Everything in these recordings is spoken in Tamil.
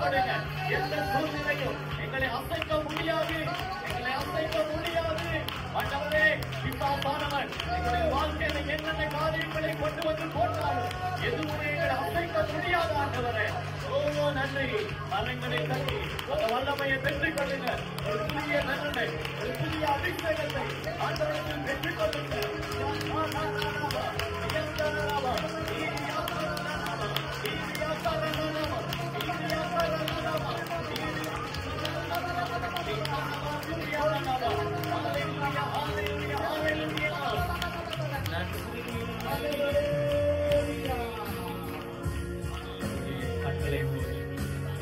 பயப்படுங்க. எந்த சூழ்நிலையும் எங்களை அசைக்க முடியாது, எங்களை அசைக்க முடியாது. ஆண்டவரே, பிசாசானவன் எங்களுடைய வாழ்க்கையில என்னென்ன காரியங்களை கொண்டு வந்து போட்டாலும் எதுவுமே எங்களை அசைக்க முடியாது. ஆண்டவரே, ஓ நன்றி. கரங்களை தட்டி அந்த வல்லமையை பெற்றுக் கொள்ளுங்க. ஒரு புதிய நன்மை, ஒரு புதிய அபிஷேகத்தை ஆண்டவருக்கு பெற்றுக் கொள்ளுங்க.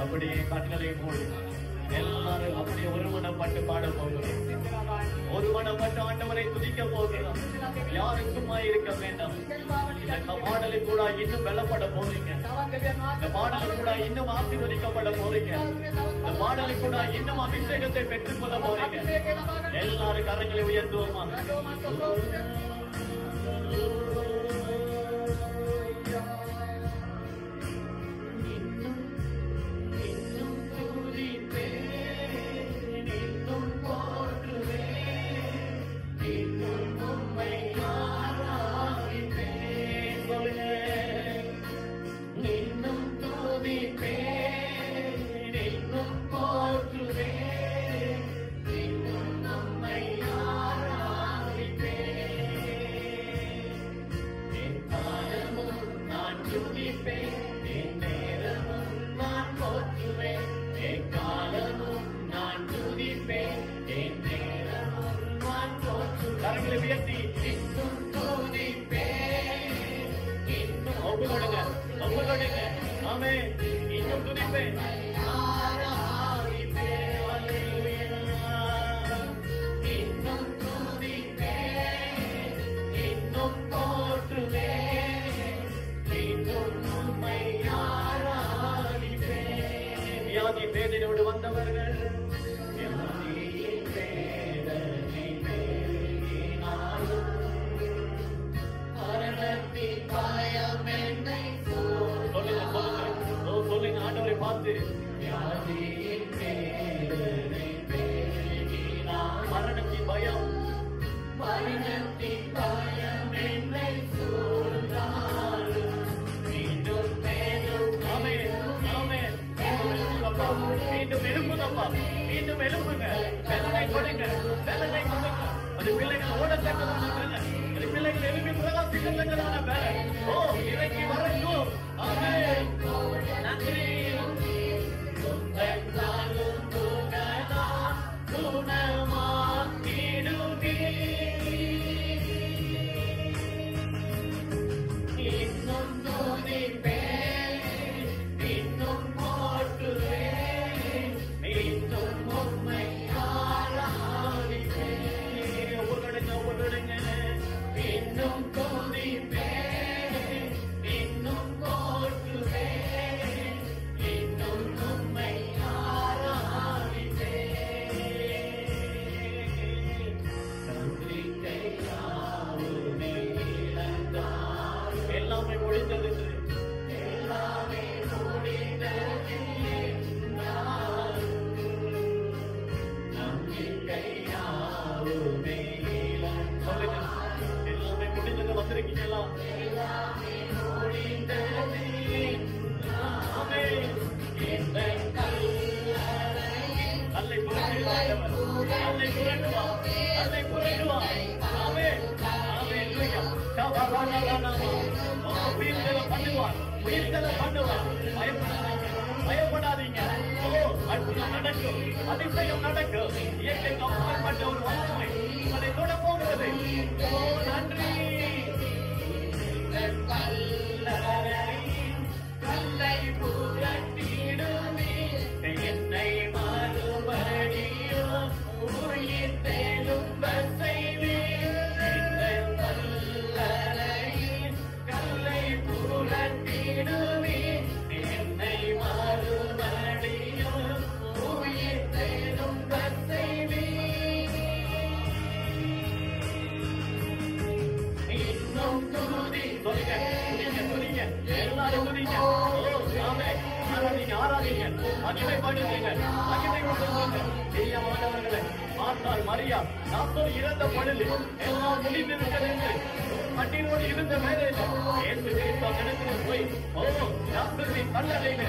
அப்படியே கண்களை மூடி எல்லாரும் அப்படியே ஒருமனப்பட்டு பாட போகிறோம். ஒருமனப்பட்டு ஆண்டவரை துதிக்க போகிறோம். யாரும் சும்மா இருக்க வேண்டாம். இந்த பாடலை கூட இன்னும் வெல்லப்பட போறீங்க. இந்த பாடலை கூட இன்னும் ஆசீர்வதிக்கப்பட போறீங்க. இந்த பாடலை கூட இன்னும் அபிஷேகத்தை பெற்றுக் கொள்ள போறீங்க. எல்லாரும் கரங்களை உயர்த்துவோமா? வேதனையோடு வந்தவர்கள் சொல்லுங்க ஆண்டவரை பார்த்து மரணத்தின் பயம் மீண்டும் எழுப்புங்கப்பா, மீண்டும் எழுப்புங்க. வெள்ளனை கொடுங்க, வெள்ளனை கொடுங்க. அது பிள்ளைகள் ஓடத்தக்கதான வேலை, அது பிள்ளைகள் எழுப்பி பிரகாசிக்கத்தக்கதான வேலை. ஓ இறங்கி வரட்டும். ஆமென். நன்றி. பயப்படாதீங்க. நடக்கும், அதிசயம் நடக்கும். இயற்கை கவலைப்பட்ட ஒரு வல்லமை அதை தொட போகிறது. நன்றி. கல்லை புரட்டிடுமே என்னை மறுபடியும் உயிர் தெழும்ப செய்வேன். கல்லை புரட்டிடுமே என்னை மறுபடியும் உயிர் தெழும்ப செய்வேன். இன்னும் துதி சொல்லுங்க, எல்லாரும் துதிங்க. ஆராதிங்க, மகிமைப்படுத்துங்க, மகிமைப்படுத்துங்க. பிரியமானவர்களே, மார்த்தாள் மரியா நாற்பது இறந்த பொழுது எல்லாம் முடிந்து விட்டது என்று கண்ணீரோடு இருந்த வேலையில இயேசு கிறிஸ்து இடத்துல போய் டாக்டரின் கல்லறையில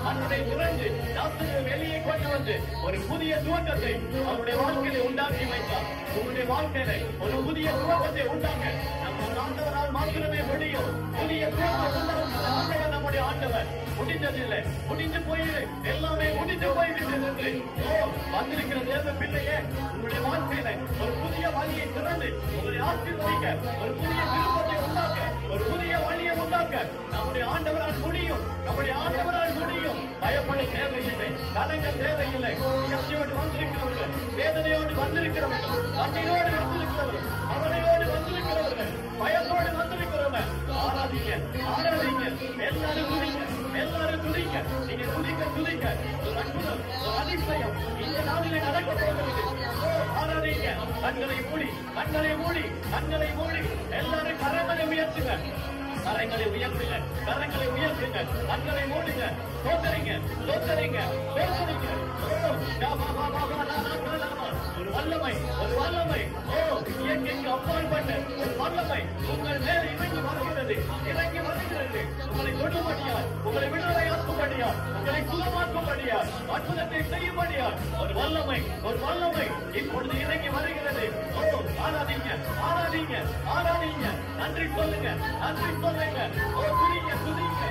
மண்ணை திறந்து டாக்டரை வெளியே கொண்டு வந்து ஒரு புதிய துவக்கத்தை அவருடைய வாழ்க்கையில உண்டாக்கி வைத்தார். உங்களுடைய வாழ்க்கையில ஒரு புதிய துவக்கத்தை உண்டாங்க நம்ம ஆண்டவரால் மாத்திரமே முடியும். புதிய துவக்கம் உண்டாக ஆண்டவர் நம்முடைய ஆண்டவர். முடிந்ததில்லை, முடிந்து போயிரு, எல்லாமே முடிந்து போய்விட்டது. வந்திருக்கிற தேவ பிள்ளையே, உங்களுடைய வாழ்க்கையில ஒரு புதிய வழியை திறந்து உங்களை ஆசீர்வதிக்க, ஒரு புதிய விருப்பத்தை உண்டாக்க, ஒரு புதிய வழியை உண்டாக்க நம்முடைய ஆண்டவரால் முடியும். நம்முடைய ஆண்டவரால் முடியும். பயப்பட தேவையில்லை, கலங்கள் தேவையில்லை. இயற்கையோடு வந்திருக்கிறவர்கள், வேதனையோடு வந்திருக்கிறவர்கள், கண்ணீரோடு வந்திருக்கிறவர்கள், அவனையோடு வந்திருக்கிறவர்கள், பயத்தோடு வந்திருக்கிறவர்கள், ஆராதிங்க, ஆராதிங்க, எல்லாரும் துதிங்க, எல்லாரும் துதிங்க. நீங்க துதிக்க துதிக்க ஒரு அற்புதம், ஒரு அதிசயம் இந்த நாளிலே நடக்க போகிறது. ஆராதிங்க, கண்களை மூடி, கண்களை மூடி, கண்களை மூடி, எல்லாரும் கரங்களை உயர்த்துங்க, கரங்களை உயர்த்துங்க, கரங்களை உயர்த்துங்க, கண்களை மூடுங்க, தோத்தரிங்க, தோத்தரிங்க, தோத்தரிங்க. ஒரு வல்லமை, ஒரு வல்லமை, இயற்கைக்கு அப்பாற்பட்ட ஒரு வல்லமை உங்கள் மேல இறங்கி வருகிறது, இறங்கி வருகிறது. உங்களை தொடும்படியார், உங்களை விடுதலையாக்கும்படியார், உங்களை சுகமாக்கும்படியார், அற்புதத்தை செய்யும்படியார் ஒரு வல்லமை, ஒரு வல்லமை இப்பொழுது இறங்கி வருகிறது. ஆராதிங்க, ஆராதிங்க, ஆராதிங்க, நன்றி சொல்லுங்க, நன்றி சொல்லுங்க. துதிங்க, துதிங்க.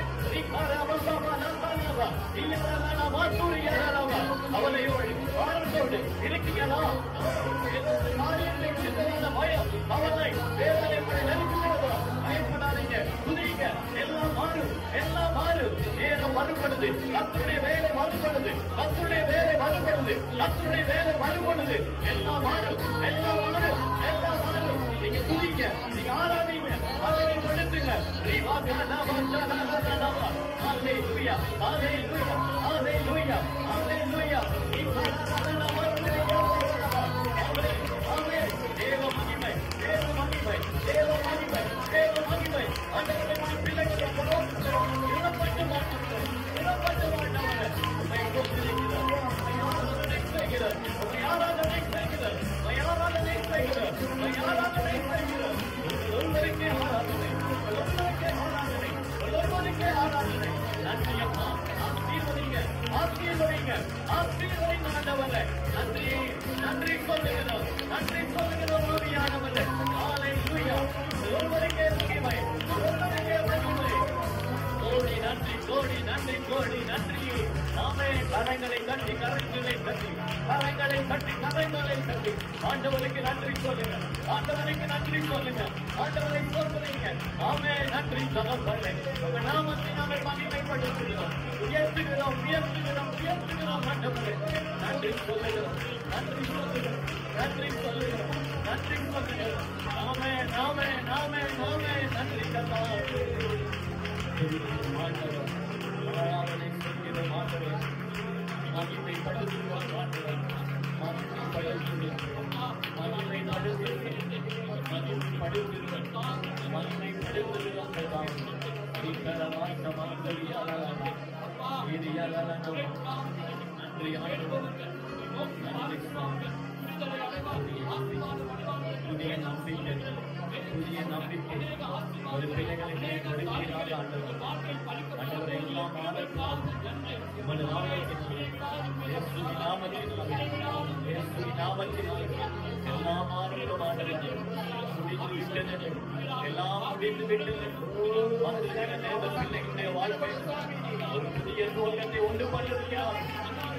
அவளையோடு வாரத்தோடு இருக்கீங்களா? பயம், கவலை, வேதனை நெருங்குகிறதா? பயப்படாதீங்க, துதிங்க. எல்லாம் மாறும், எல்லாம் மாறும். நேரம் மறுபடுது, கர்த்தருடைய வேலை மறுபடுது, கர்த்தருடைய வேலை மறுபடுது, கர்த்தருடைய வேலை மறுபடுது. எல்லாம் மாறும், எல்லாம் மாறும், எல்லாம் மாறும். நீங்க துதிங்க, நீங்க ஆராதிங்க, அவரை கொடுத்துங்க. Hallelujah, hallelujah, hallelujah, hallelujah. தேவ மகிமை, தேவ மகிமை, தேவ மகிமை, தேவ மகிமை. ஆண்டவருடைய பிள்ளைகளை இறப்பட்டு மாற்றுகிறோம், இறப்பட்டு மாட்டாங்க. உண்மை கொண்டிருக்கிறார், ஆராதனை செய்கிறார், ஆராதனை செய்கிறார், ஆராதனை செய்கிறார், ஆராதனை செய்கிறார். ஒருவருக்கே ஆராதனை, ஒருவருக்கே ஆராதனை, ஒருவருக்கே ஆராதனை. நன்றி அம்மா, ஆசீர்வதிங்க, ஆசீர்வதிங்க, ஆசீர்வதிங்க ஆண்டவரே. நன்றி, நன்றி சொல்லுகிறோம், நன்றி சொல்லுகிறோம் ஆவியானவரே. ஹல்லேலூயா. ஒருவருக்கே மகிமை, ஒருவருக்கே மகிமை. கோடி நன்றி, கோடி நன்றி, கோடி நன்றி. நாமே கரங்களை தட்டி, கரங்களை தட்டி, கரங்களை தட்டி, கரங்களை தட்டி ஆண்டவருக்கு நன்றி சொல்லுங்க, ஆண்டவருக்கு நன்றி சொல்லுங்க, ஆண்டவரை சொல்லுங்க. ஆமே, நன்றி தகப்பனே. உங்க நாமத்தை நாமே மகிமைப்படுத்துகிறோம், உயர்த்துகிறோம், உயர்த்துகிறோம், உயர்த்துகிறோம். ஆண்டவரே நன்றி சொல்லுகிறோம், நன்றி சொல்லுகிறோம், நன்றி சொல்லுகிறோம், நன்றி சொல்லுகிறோம். நாமே, நாமே, நாமே, நாமே நன்றி தகப்பனே. ஆண்டவர் ஆராதனை செய்கிறோம், ஆண்டவர் மகிமைப்படுத்துகிறோம், ஆண்டவர் மகிமைப்படுத்துகிறோம், மகிமைப்படுத்துகிறோம், மகிமைப்படுத்துகிறோம், மகிமைப்படுத்துகிறோம். நன்றி ஆண்டவர், நன்றி சுவாமி. புதிய நம்பிக்கை, புதிய நம்பிக்கை ஒரு பிள்ளைகளை கொடுக்கிறார் ஆண்டவர். ஆண்டவரை எல்லாம் மாறட்டும், உமது நாமத்தினாலே, இயேசுவின் நாமத்தினாலே, இயேசுவின் நாமத்தினாலே எல்லாம் மாறட்டும் ஆண்டவர். முடிந்து விட்டது, எல்லாம் முடிந்து விட்டது. வந்திருக்கிற தேவ பிள்ளைகளுடைய வாழ்க்கை ஒரு புதிய துவக்கத்தை உண்டு பண்ணுகிறார்,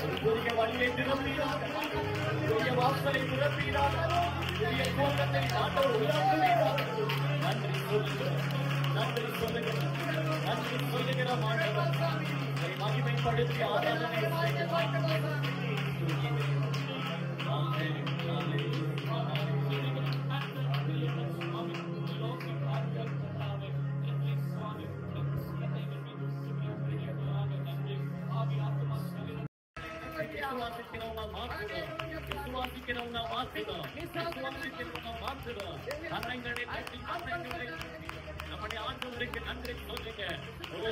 ஒரு புதிய வழியை திறப்பீரார், புதிய வாசலை திறப்பீரார், புதிய துவக்கத்தை ஆண்டவர் உருவாக்குகிறார். நன்றி சொல்லுகிறோம், நன்றி சொல்லுகிறோம், நன்றி சொல்லுகிறோம் ஆண்டவர். உங்களை மகிமைப்படுத்தி ஆராதனை செய்கிறோம். விசுவாசிக்கிறவங்க மாற்றுகிறோம், விசுவாசிக்கிறவங்க மாற்றுகிறோம். கரங்களை தட்டி, கரங்களை நம்முடைய ஆண்டவருக்கு நன்றி சொல்லுங்க.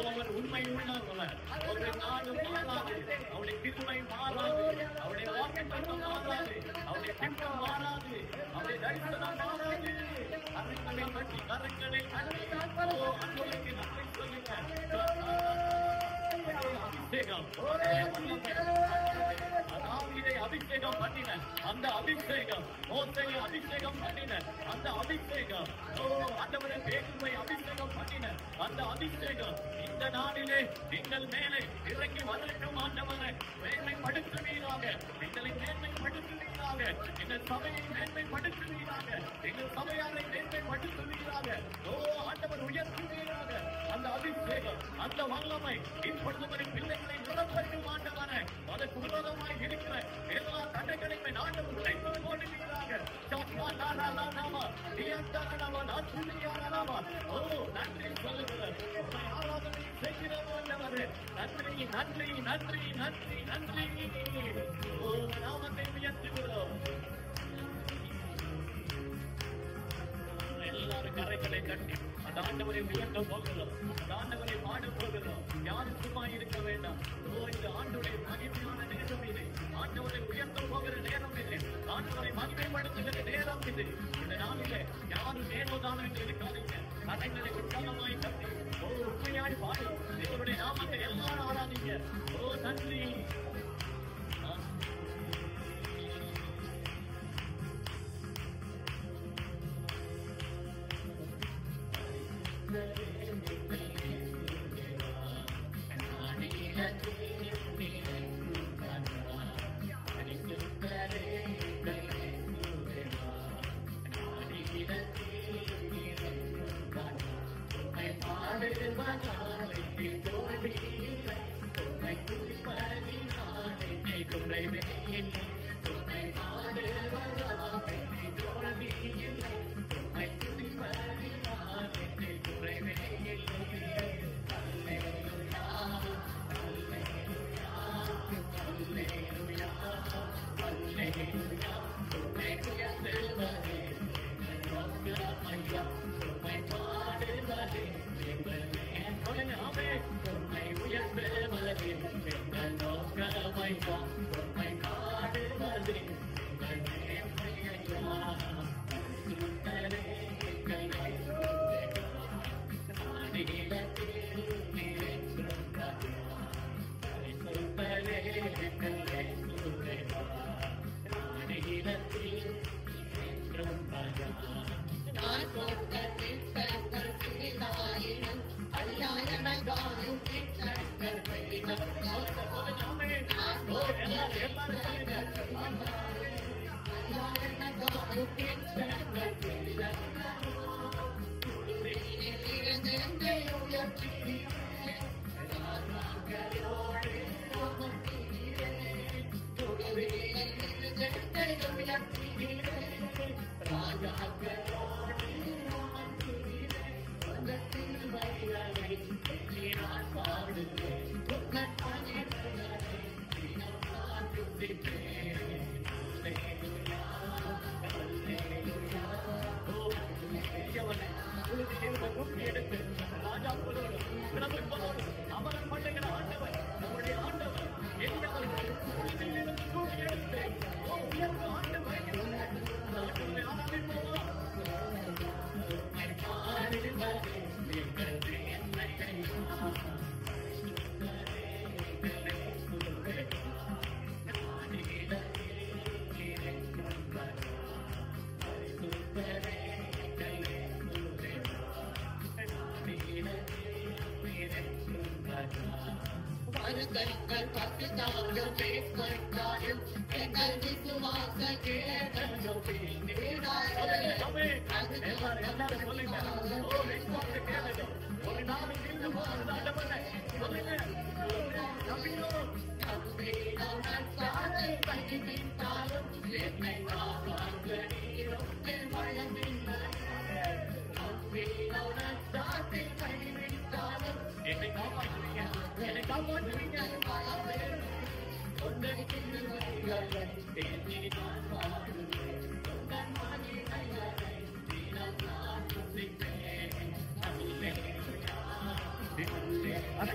அவர் உண்மை உள்ளவர். ஒரு நாளும் மாறாது. அவருடைய கிருபை மாறாது. அவருடைய வாக்குத்தத்தம் மாறாது. அவருடைய திட்டம் மாறாது. அவருடைய தரிசனம் மாறாது. கரங்களை கட்டி கரங்களை ஆண்டவருக்கு நன்றி சொல்லுங்க. அபிஷேகம் அபிஷேகம் பண்ணின அந்த அபிஷேகம், மோசையை அபிஷேகம் பண்ணின அந்த அபிஷேகம், ஆண்டவரை பேசுவை அபிஷேகம் பண்ணின அந்த அபிஷேகம் இந்த நாளிலே எங்கள் மேலே இறங்கி வரட்டும். ஆண்டவரை மேன்மைப்படுத்துவீராக, எங்களை மேன்மைப்படுத்துவீராக, எங்கள் சபையை மேன்மைப்படுத்துவீராக, எங்கள் சபையாரை மேன்மைப்படுத்துவீராக. ஆண்டவர் உயர்த்துவீராக. அந்த அபிஷேகம், அந்த வல்லமை இப்பொழுது பிள்ளைகளை நிரப்பட்டும். ஆண்டவரை அதற்கு விரோதமாய் இருக்கிற எல்லா தடைகளையுமே ஆண்டவர் உடைத்து போடுவீராக. நன்றி சொல்லுகிறார். ஆராதனை செய்கிறோம் ஆண்டவரே. நன்றி நன்றி நன்றி நன்றி நன்றி. நாமத்தை உயர்த்துகிறோம். எல்லாரும் கரைகளை கட்டி அந்த ஆண்டவரை உயர்த்த போகிறோம். அந்த ஆண்டவரை பாட போகிறோம். யாரும் சும்மா இருக்க வேண்டாம். இந்த ஆண்டவரை மகிமையான நேரம் இது. ஆண்டவரை உயர்த்த போகிற நேரம் இது. ஆண்டவரை மகிமைப்படுத்துகிற நேரம் இது. இந்த நாளிலே யாரும் நேர்வதானம் என்று இருக்காதீங்க. கதைகளை உற்சாகமாய் கட்டி உண்மையாய் பாடு. இவருடைய நாமத்தை எல்லாரும் ஆராதிங்க. நன்றி.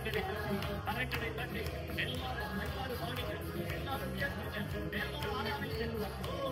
கரங்களை தட்டி கரங்களை தட்டி எல்லாரும் எல்லாரும் வாங்கிங்க எல்லாரும் உயர்த்துங்க எல்லாரும் ஆராதிங்க ஓ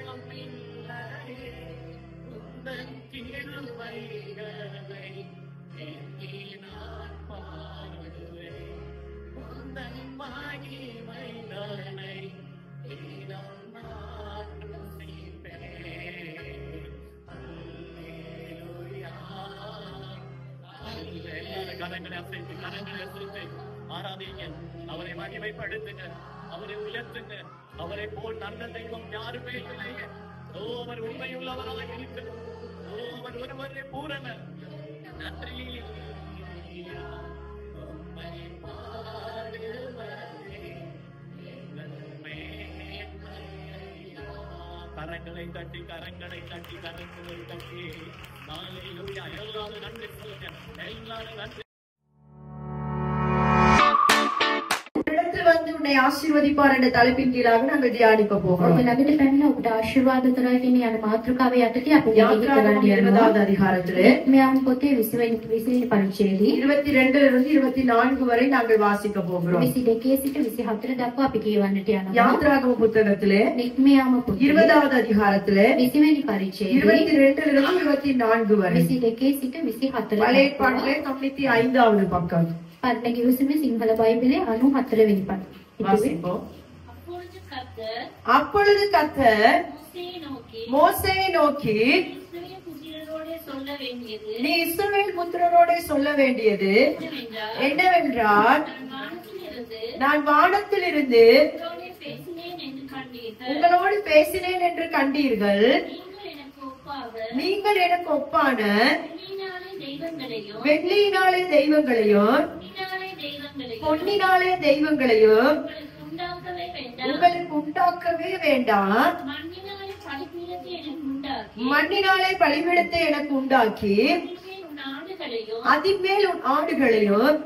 நன்றி உந்தன் கிருபைகளை எண்ணி நான் பாடுவேன். உந்தன் மகிமைகளை தினம் நான் ருசிப்பேன். அல்லேலூயா. எல்லாரும் கரங்களை அசைத்து ஆராதிங்க. அவரை மகிமைப்படுத்துங்க, அவரை உயர்த்துங்க. அவரை போல் நல்ல தெய்வம் யாருமே இல்லையே. அவர் உண்மையுள்ளவராக இருக்கிறார். அவர் ஒருவரே பூரணர். நன்றி. உம்மை பாடுவதே எங்கள் மேன்மையா. கரங்களை தட்டி கரங்களை தட்டி கரங்களை தட்டி ஹல்லேலூயா. எல்லாரும் நன்றி சொல்லுங்க. எல்லாரும் நன்றி. வந்து உன்னை ஆசீர்வதிப்பார் என்ற தலைப்பின் கீழாக நாங்கள் தியானிக்க போகிறோம். ළඟට පැන්න ඔබට ආශිර්වාද කරයි කියන යන මාතෘකාවේ යටතේ අපි யாத்ராகமம் 20வது அதிகாரத்திலே මෙයන් පොතේ 20 පරිච්ඡේදයේ 22 இருந்து 24 வரை நாங்கள் வாசிக்க போகிறோம். 22 සිට 24 දක්වා අපි කියවන්නට යනවා. யாத்ராகம புத்தகத்திலே නික්මයාම පොතේ 20வது அதிகாரத்திலே 20 වෙනි පරිච්ඡේදයේ 22 இருந்து 24 வரை 22 සිට 24 பழைய ஏற்பாட்டிலே 95வது பக்கம் පරණ කිව්වසනේ සිංහල බයිබලයේ 94 වෙනි පද. வாசிப்போம். அப்பொழுது கர்த்தர் மோசேயை நோக்கி நீ இஸ்ரவேல் புத்திரரோட சொல்ல வேண்டியது என்னவென்றால், நான் வானத்திலிருந்து உங்களோடு பேசினேன் என்று கண்டீர்கள். நீங்கள் எனக்கு ஒப்பான வெள்ளியினாலே தெய்வங்களையும் பொன்னினாலே தெய்வங்களையும் உங்களுக்கு உண்டாக்கவே வேண்டாம். மண்ணினாலே பலிபீடத்தை எனக்கு உண்டாக்கி அதின்மேல் உன் ஆடுகளையும்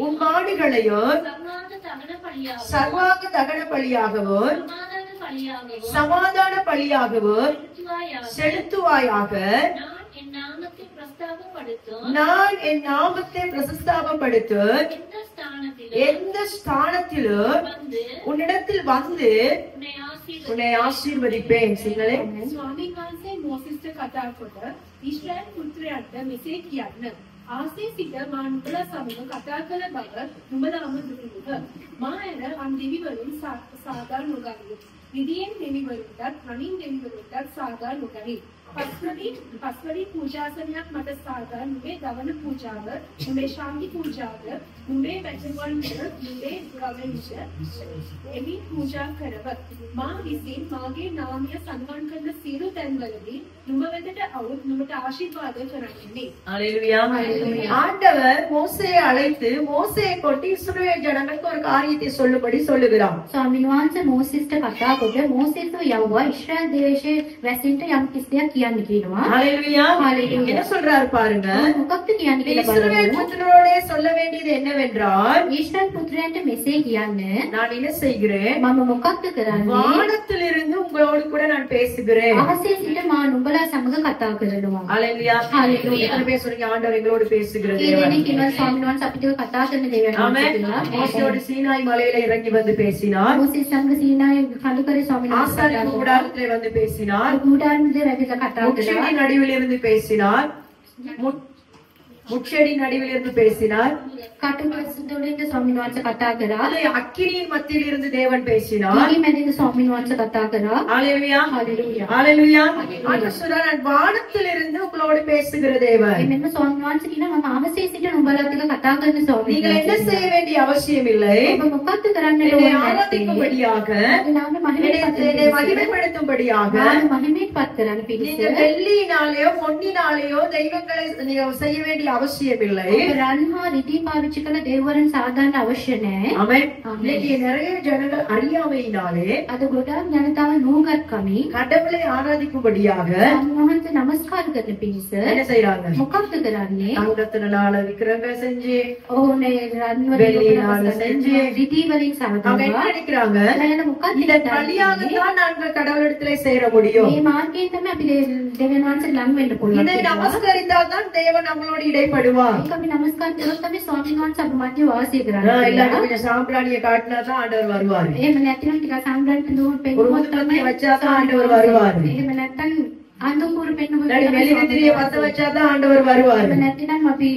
உன் மாடுகளையும் சர்வாங்க தகன பலியாகவும் சமாதான பலியாகவும் செலுத்துவாயாக. நான் என் நாமத்தை பிரஸ்தாபப்படுத்தும் எந்த ஸ்தானத்திலும் உன்னிடத்தில் வந்து உன்னை ஆசீர்வதிப்பேன். සිංහලෙන් ස්වාමීන් වහන්සේ මෝසෙස්ට කතා කොට ඊශ්‍රායල් පුත්‍රයන්ට මෙසේ කියන්න, ආසේ සිට මා නුඹලා සමග කතා කළ බව නුඹලාම දුටුහ. මා ඇර අන් දෙවිවරුන් සාදා නොගනී. විදියෙන් දෙවිවරුන්ටත් අනින් දෙවිවරුන්ටත් සාදා නොගනී. පස්වරි පූජාසනයක් මට සාදා නුඹේ දවන පූජාව, නුඹේ ශාන්ති පූජාව, නුඹේ වැටුවන්ට නුඹේ ගවනිෂ එමි පූජා කරව. මා විසින් මාගේ නාමය සන්මාන කරන සියලු තැන්වලදී නුඹ වෙතට අවුත් නුඹට ආශිර්වාද කරන්නේ. அல்லேலூயா. ஆண்டவர் மோசேயை அழைத்து மோசேயை கொண்டு இஸ்ரவேல் ஜனங்களுக்கு ஒரு காரியத்தை சொல்லும்படி சொல்லுகிறார். ස්වාමීන් වහන්සේ මෝසෙස්ට කතා කොට මෝසෙස්ව යවුවා ඊශ්‍රායල් දේශයේ වැසින්ට යම් කිසියක් කියන්න කියනවා. அல்லேலூயா. என்ன சொல்றாரு பாருங்க. මොකක්ද කියන්නේ කියලා இஸ்ரவேல் බලමු. புத்திரரோட சொல்ல வேண்டியது என்னவென்றால், ඊශ්‍රායල් පුත්‍රයන්ට මෙසේ කියන්න, நான் என்ன செய்கிறேன், මම මොකක්ද කරන්නේ? வானத்திலிருந்து உங்களோடு கூட நான் பேசுகிறேன். අහසේ සිට මා නුඹලා සමග කතා කරනවා. அல்லேலூயா. ஹalleluya. எத்தனை பேர் சொல்றீங்க ஆண்டவர் எங்களோடு பேசுகிற ඒ தேவன்? දෙනෙක් ඉන්නවා ස්වාමීන් වහන්සේ අපිට කතා කරන දෙවියන් ஆமென். වහන්සේ. மோசேயோடு சீனாய் மலையில இறங்கி வந்து பேசினார். මෝසෙස් සමග සීනායි කඳුකරේ ස්වාමීන් වහන්සේ ஆசாரிய கூடாரத்திலே வந்து பேசினார். ගුඩාරන්ද වැඩිලා කතා முட்செடி කළා. நடுவில் இருந்து பேசினார். முட்செடி நடுவில் இருந்து பேசினார். කටුකසුතුලින්ද ස්වාමීන් වහන්සේ කතා කරා. அக்கினியின் மத்தியில் இருந்து தேவன் பேசினார். ඊ මැදින්ද ස්වාමීන් වහන්සේ කතා කරා. ஹalleluya. හalleluya. ஹalleluya. ஆண்டவர் சொல்றார், நான் வானத்திலிருந்து உங்களோடு பேசுகிற தேவன். එමෙන්න ස්වාමීන් වහන්සේ කියනවා මම ආවසේ සිට නුඹලාත් එක්ක කතා කරන ස්වාමීන් நீங்கள் என்ன වහන්සේ. செய்ய வேண்டிய அவசியம் இல்லை. ඔබ මොකක්ද කරන්න என்னை ඕනේ? ஆராதிக்கும்படியாக, என்னை மகிமைப்படுத்தும்படியாக මහිමේටපත් කරන්න පිණිස நீங்க வெள்ளியினாலேயோ பொன்னினாலேயோ தெய்வங்களை நீங்க செய்ய வேண்டிய அவசியம் இல்லை. ඔබ රන් හා රිදී පාවිච්චි කළ දේවවරුන් සාදන්න අවශ්‍ය නැහැ. ஆமென். இன்னைக்கு நிறைய ஜனங்கள் அறியாமையினாலே අද ගොඩාක් ජනතාව නුවගත් කමී கடவுளை ஆராதிக்கும்படியாக සම්මෝහන්ත නමස්කාර කරන පිණිස என்ன செய்யறாங்க? මොකක්ද කරන්නේ? தங்கத்தினால விக்கிரங்கள் செஞ்சு ඕනේ රන් வெள்ளியினால செஞ்சு රිදී වලින් அவங்க என்ன සාදනවා. நினைக்கிறாங்க? එතන මොකක්ද இதன் வழியாகத்தான் நாங்கள் கடவுளிடத்திலே சேர முடியும். මේ මාර්ගයෙන් තමයි අපි දෙවියන් වහන්සේ ළඟ වෙන්න පුළුවන්. இதை நமஸ்கரித்தால் தான் தேவன் நம்மளோட இடைப்படுவார். ඒක අපි නමස්කාර කළොත් තමයි ස්වාමීන් වහන්සේ අපේ මැද වාසය இல்லாட்டி කරන්නේ. கொஞ்சம் சாம்பிராணியை காட்டினா தான் ஆண்டவர் வருவார். එහෙම නැතිනම් ටිකක් සම්බන්ධ දුන්න ஒரு පෙන්නුවොත් ஊதுபத்தியை තමයි வச்சா தான் ஆண்டவர் வருவார். එහෙම නැත්නම් අඳුම්පුර පෙන්නුම மெழுகுதிரிய பத்த வச்சாதான் ஆண்டவர் வருவாரு. නැතිනම් අපි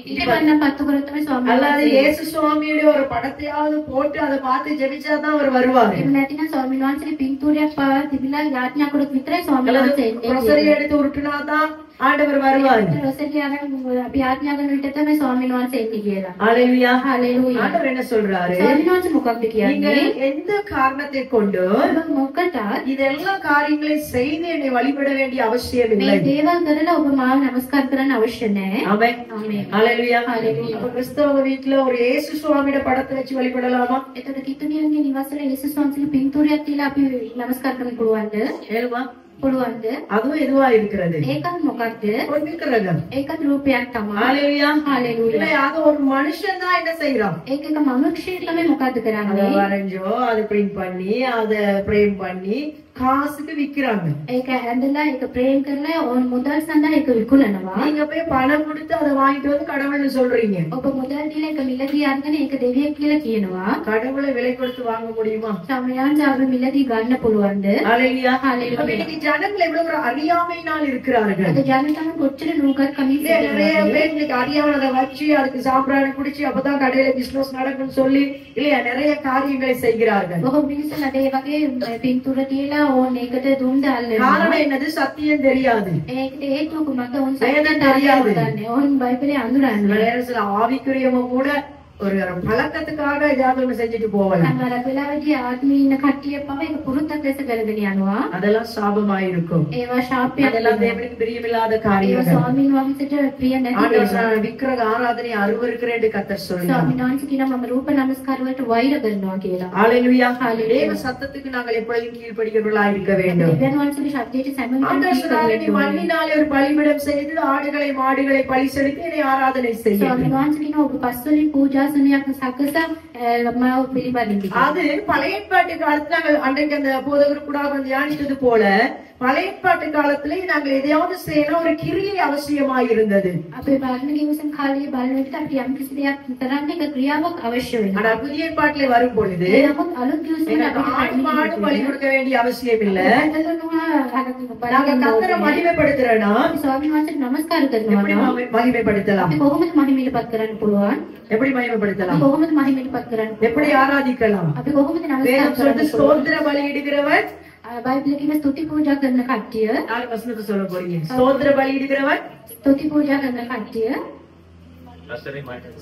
ඉතිවන්න පත්තු කරොත් තමයි ස්වාමීන් அல்லாது වහන්සේ இயேசு சுவாமியுடைய ஒரு படத்தையாவது போட்டு அதை பார்த்து ஜெபிச்சாதான் அவர் வருவாரு. එහෙම නැතිනම් ස්වාමීන් වහන්සේගේ පින්තූරයක් පාවා තිබිලා යාඥා කරොත් විතරයි ස්වාමීන් அல்லது වහන්සේ එන්නේ. ரொசரி எடுத்து உருட்டுனாதான் ஆண்டவர் வருவாரு. රොසරියාගෙන් අපි යාඥා කරන විට තමයි ස්වාමීන් වහන්සේ එන්නේ කියලා. ஹalleluya. හalleluya. ஆண்டவர் என்ன சொல்றாரு? ස්වාමීන් වහන්සේ මොකක්ද நீங்க කියන්නේ? எந்த காரணத்தை கொண்டு ඔබ මොකටද இதெல்லா காரியங்களையும் செய்து என்னை வழிபட வேண்டிய அவசியம் இல்லை. මේ දේවල් කරලා ඔබ මාව නමස්කාර කරන්න අවශ්‍ය නැහැ. ஆமென். ආමේන්. ஹalleluya. ஹalleluya. இப்ப கிறிஸ்தவ வீட்டுல ஒரு இயேசு சுவாமியோட படத்தை வச்சு வழிபடலாமா? එතකොට කිතුණියන්ගේ නිවසල යේසුස් වහන්සේගේ පින්තූරයක් තියලා අපි නමස්කාර කරන්න පුළුවන්ද? ஏழுமா? පුළුවන්ද? அதுவும் எதுவா இருக்கிறது? ඒකත් මොකක්ද? ஒரு விக்கிரகம். ඒකත් රූපයක් තමයි. ஹalleluya. හalleluya. இல்ல அது ஒரு மனுஷன் தான் என்ன செய்யறான்? ඒක එක මනුෂ්‍යයෙක් තමයි මොකද්ද அதை කරන්නේ? வரைஞ்சோ அதை பிரிண்ட் பண்ணி அதை பிரேம் பண்ணி காசுக்கு விக்கிறாங்க. ඒක හැඳලා ඒක ප්‍රේම් කරලා ඕන් මුදල් සඳහා ඒක විකුණනවා. நீங்க போய் பணம் கொடுத்து அதை வாங்கிட்டு வந்து கடவுள்னு சொல்றீங்க. ඔබ මුදල් දීලා ඒක මිලදී අරගෙන ඒක දෙවියෙක් කියලා කියනවා. கடவுளை விலை கொடுத்து வாங்க முடியுமா? සමයන්ජාව මිලදී ගන්න පුළුවන්ද? ஹalleluya. ஹalleluya. அப்ப இன்னைக்கு ஜனங்கள் எவ்வளவு ஒரு அறியாமையினால் இருக்கிறார்கள். අද ජනතාව කොච්චර නූගත් කමින් நிறைய பேர் இன்னைக்கு அறியாமல் அதை வச்சு அதுக்கு சாம்பிராணி குடிச்சு அப்பதான் கடையில பிசினஸ் நடக்கும்னு சொல்லி இல்லையா நிறைய காரியங்களை செய்கிறார்கள். බොහෝ මිනිස්සුන් අද ඒ වගේ පින්තූර තියලා ඕන් ඒකට දුම් දාල්නවා. காரணம் என்னது? சத்தியம் தெரியாது. ඒකට හේතුව කුමක්ද? ඕන් வேதம் සත්‍ය தெரியாது. දන්නේ. ඕන් බයිබලේ අඳුරන්නේ. நேரத்துல ஆவிக்குரியவங்க கூட ஒரு பழக்கத்துக்காக ஏதாவது ஒண்ணு செஞ்சுட்டு போகலாம். සමහර වෙලාවෙදී ආත්මී ඉන්න කට්ටිය පව ඒක පුරුද්දක් ලෙස කරගෙන යනවා. அதெல்லாம் சாபமாயிருக்கும். ඒවා ශාපයක්. அதெல்லாம் தேவனுக்கு பிரியமில்லாத ඒවා காரியங்கள். ස්වාමීන් වහන්සේට ප්‍රිය නැති ஆண்டவர் දේවල්. சொன்னார், விக்கிரக ஆராதனை அருவருக்கிறேன் என்று கர்த்தர் சொல்றார். ස්වාමීන් වහන්සේ කියනවා මම රූප නමස්කාර වලට වෛර කරනවා කියලා. ஹalleluya. ஹalleluya. தேவ சத்தத்துக்கு நாங்கள் எப்பொழுதும் கீழ்ப்படிகிறவர்களாய் இருக்க வேண்டும். දෙවියන් වහන්සේගේ ශබ්දයට සැමෙන්න ஆண்டவர் சொன்னார், நீ மண்ணினாலே ஒரு பலிபீடம் செய்து ஆடுகளை மாடுகளை பலி செலுத்தி என்னை ஆராதனை செய்ய. ස්වාමීන් වහන්සේ කියනවා ඔබ පස්වලින් පූජාසනයක් සකසා මාව පිළිපදින්න. அது பழைய ஏற்பாட்டு காலத்துல நாங்கள் அன்றைக்கு அந்த போதகர் கூட தியானித்தது போல பழைய ஏற்பாட்டு காலத்திலே நாங்கள் எதையாவது செய்யணும் ஒரு கிரியை அவசியமாய் இருந்தது. අපේ බාහිර කිවසන් කාලේ බලන විට අපි යම් කිසි දෙයක් කරන්න එක ක්‍රියාවක් අවශ්‍ය වෙනවා. ஆனா புதிய ஏற்பாட்டிலே வரும் பொழுது නමුත් අලුත් කිවසන් ஆடு பலி கொடுக்க வேண்டிய அவசியம் இல்ல. நாங்க අපි கர்த்தரை மகிமைப்படுத்துறோம்னா ස්වාමීන් වහන්සේට නමස්කාර எப்படி කරනවා. மகிமைப்படுத்தலாம்? අපි කොහොමද මහිමයටපත් කරන්න පුළුවන්? எப்படி අපි மகிமைப்படுத்தலாம்? කොහොමද මහිමයටපත් කරන්න எப்படி පුළුවන්? ஆராதிக்கலாம்? අපි කොහොමද නමස්කාර வேதம் சொல்றது කරන්න පුළුවන්? ஸ்தோத்திர பலி இடுகிறவன் බයිබලයේ කියන ස්තුති පූජා කරන කට්ටිය, நாலு வசனத்தை சொல்ல போறீங்க. ஸ்தோத்திர பலி இடுகிறவன் ස්තුති පූජා කරන කට්ටිය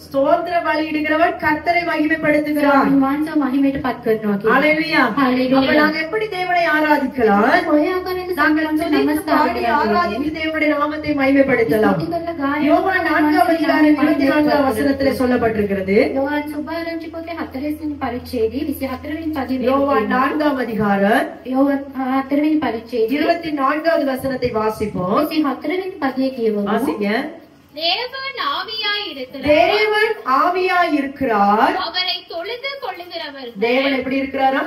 ஸ்தோத்திர பலி இடுகிறவன் கர்த்தரை மகிமைப்படுத்துகிறான். ස්වාමීන් වහන්සේව මහිමයටපත් කරනවා කියලා. ஹalleluya. ஹalleluya. அப்ப நாங்க எப்படி தேவனை ஆராதிக்கலாம்? ඔය ආකාරයෙන් நாங்கள் සංඝ துதித்து නමස්කාර பாடி ஆராதித்து தேவனுடைய நாமத்தை மகிமைப்படுத்தலாம். ස්තුති කරලා ගායනා யோவான் 4 அதிகாரம் 24 வசனத்திலே சொல்லப்பட்டிருக்கிறது. යෝහන් සුභාරංචි පොතේ 40 වෙනි පරිච්ඡේදයේ 24 වෙනි පදයේ யோவான் 4 அதிகாரம் යෝහන් 4 වෙනි පරිච්ඡේදයේ 24வது வசனத்தை வாசிப்போம். 24 වෙනි පදයේ කියවමු. வாசிங்க. தேவன் ஆவியாய் இருக்கிறார். தேவன் ஆவியாய் இருக்கிறார். அவரை தொழுது கொள்ளுகிறவர்கள் தேவன் எப்படி இருக்கிறாரா?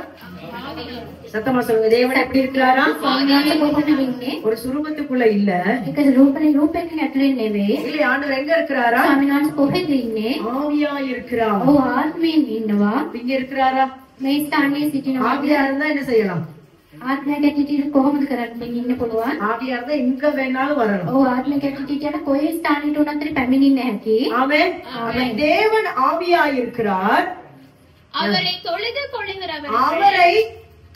ஆவியாய். சத்தமா சொல்லுங்க. தேவன் எப்படி இருக்கிறாரா? ස්වාමීන් වහන්සේ කොහොමද ඉන්නේ? ஒரு சுருபத்துக்குள்ள இல்ல. ඒක රූපයෙන් ඇතුලේ නෙවෙයි. இல்ல, ஆண்டவர் எங்க இருக்கிறாரா? ස්වාමීන් වහන්සේ කොහෙද ඉන්නේ? ஆவியாய் இருக்கிறார். ඔව් ආත්මයෙන් ඉන්නවා. இங்க இருக்கிறாரா? මේ ස්ථානයේ සිටිනවා. ஆவியா இருந்தா என்ன செய்யலாம்? ආත්මයක් ඇතුලේ කොහොමද කරන්නේ ඉන්න පුළුවන්? ஆவியா இருந்தா எங்க வேணாலும் வரணும். ඔව් ආත්මයක් ඇතුලේ යන කොයි ස්ථානෙට උනත් පැමිණෙන්න හැකි. ஆமென். தேவன் ஆவியாய் இருக்கிறார். அவரை தொழுது கொள்ளுகிறவர்கள் அவரை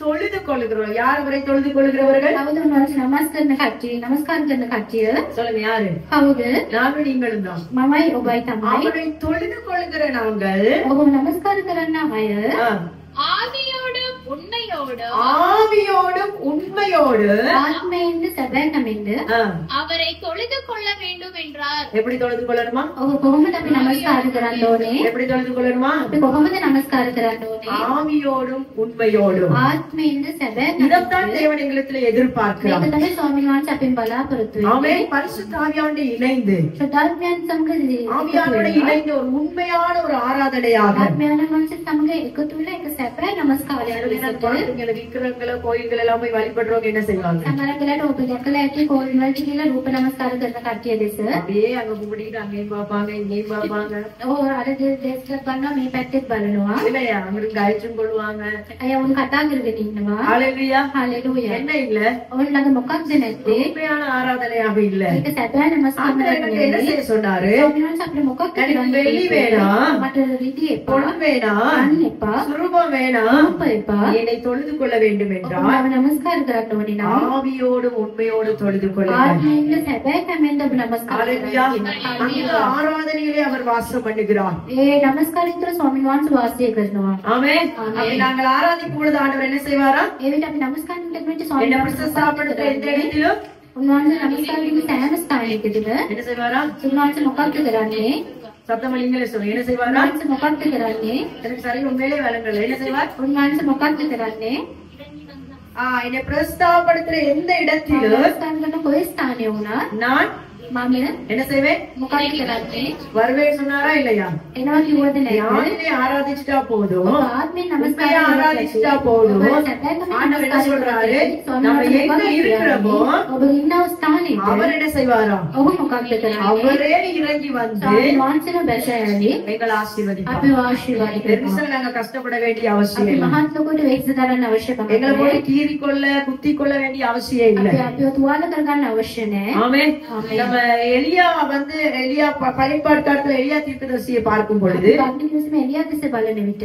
தொழுது கொள்ளுகிறவர். யார் அவரை தொழுது கொள்ளுகிறவர்கள்? කවුද උන්වහන්සේ නමස්කාර කරන කට්ටිය? சொல்லுங்க, யாரு? කවුද? நானும் நீங்களும் தான். මමයි ඔබයි තමයි. அவரை தொழுது கொள்ளுகிற நாங்கள் ඔබ නමස්කාර කරන්න අය ஆ, ஆவியோடும் உண்மையோடும் ஆவியோடும் உண்மையோடு ආත්මයෙන්ද සැබෑකමින්ද ஆ, அவரை தொழுது கொள்ள வேண்டும் என்றார். எப்படி தொழுது கொள்ளணுமா? ඔබ කොහොමද අපි නමස්කාර කරන්න ඕනේ? எப்படி தொழுது கொள்ளணுமா? අපි කොහොමද නමස්කාර කරන්න ඕනේ? ஆவியோடும் உண்மையோடும். ආත්මයෙන්ද இதைத்தான் සැබෑකමින්ද. தேவன் எங்களிடத்துல எதிர்பார்க்கிறார். මේක තමයි ස්වාමීන් වහන්සේ අපෙන් බලාපොරොත්තු ஆமென். වෙන්නේ. பரிசுத்த ஆவியானோடு இணைந்து ශ්‍රද්ධාත්මයන් සමග ஆவியானோடு இணைந்து ஒரு உண்மையான ஒரு ஆராதனையாக ආත්මයන් වහන්සේ සමග එකතු වෙලා එක සැබෑ නමස්කාරයක් ලෙසට பாத்தீங்க அந்த விக்கிரகங்களை கோயில்கள் எல்லாம் போய் வழிபடுறவங்க என்ன செய்வாங்க? සමහරකට ඔබ දැකලා ඇති කෝල් වලට ගිහලා රූප නමස්කාර කරන කට්ටිය දෙස. அப்படியே அங்க கும்பிடிட்டு அங்கேயும் பாப்பாங்க இங்கேயும் பாப்பாங்க ඔව් අර දෙස්ලක් ගන්නවා මේ පැත්තෙත් බලනවා. இல்லையா? அவங்களுக்கு கழிச்சும் கொள்வாங்க. අය උන් කතා කරගෙන ඉන්නවා. ஹalleluya. හalleluya. என்ன இல்ல? ඔවුන් ළඟ මොකක්ද නැත්තේ? உண்மையான ஆராதனையாக இல்ல. ඒක සැබෑ නමස්කාරයක් ஆண்டவர் என்ன செய்ய சொன்னாரு? ස්වාමීන් අපිට මොකක්ද எனக்கு வெள்ளி வேணாம், මට රිදී එපා. பொன் வேணாம், අන්න එපා. சுரூபம் வேணாம், රූප එපා. என்னை தொழுது கொள்ள வேண்டும் என்றால் ඔබ නමස්කාර කරන්න ඕනේ නම් ஆவியோடு உண்மையோடு தொழுது கொள்ளுங்கள். ආත්මයෙන්ද සැබෑ කමෙන්ද ඔබ නමස්කාර ஹalleluya. කරන්න. அந்த ஆராதனையிலே அவர் வாசம் பண்ணுகிறார். ඒ නමස්කාරිතර ස්වාමීන් වහන්සේ වාසය කරනවා. ஆமென். அப்படி நாங்கள் ஆராதிக்கும் பொழுது ஆண்டவர் என்ன செய்வாரா? ඒ විට අපි නමස්කාර කරනකොට என்ன ස්වාමීන් பிரசஸ்தாபனத்தை எந்த இடத்திலும் උන්වහන්සේ නමස්කාර කරන සෑම ස්ථානයකදීම என்ன செய்வாரா? උන්වහන්සේ මොකක්ද කරන්නේ? சத்தம் நீங்களே சொல்லுங்க. என்ன செய்வாரா? උන්වහන්සේ මොකක්ද කරන්නේ? எனக்கு சரி உண்மையிலே விளங்கல. என்ன செய்வார்? උන්වහන්සේ මොකක්ද කරන්නේ? என்னை பிரஸ்தாபப்படுத்துற எந்த இடத்திலும் නමස්කාර කරන කොයි ස්ථානය වුණත් நான் මම என்ன செய்வேன்? මොකක්ද කරන්නේ? வருவேன் சொன்னாரா இல்லையா? එනවා කිව්වද නැද්ද? ஆத்மே ஆராதிச்சுட்டா போதும், ආත්මෙන් உண்மையா නමස්කාර ஆராதிச்சுட்டா போதும். ஆண்டவர் என்ன சொல்றாரு? நம்ம எங்க இருக்கிறோமோ ඔබ ඉන්නව ස්ථානෙට அவர் என்ன செய்வாராம்? ඔබ මොකක්ද කරන්නේ? அவரே இறங்கி வந்து ස්වාමීන් වහන්සේලා බැසෑලි எங்களை ஆசீர்வதிப்பார். අපි ආශිර්වාද කරනවා. பெருசா நாங்க கஷ்டப்பட வேண்டிய அவசியம் අපි இல்லை. මහත් ලොකුට වෙහෙස දරන්න අවශ්‍ය කමක් எங்களை නැහැ. போய் கீறிக்கொள்ள குத்தி கொள்ள வேண்டிய அவசியம் இல்லை. අපි අපිව තුවාල කරගන්න අවශ්‍ය නැහැ. ஆமென். நம்ம எலியா வந்து பழையற்பாடு காலத்துல எலியா தீர்க்கதரிசியை பார்க்கும் பொழுது අපි කිසිම එළිය දෙස බලන විට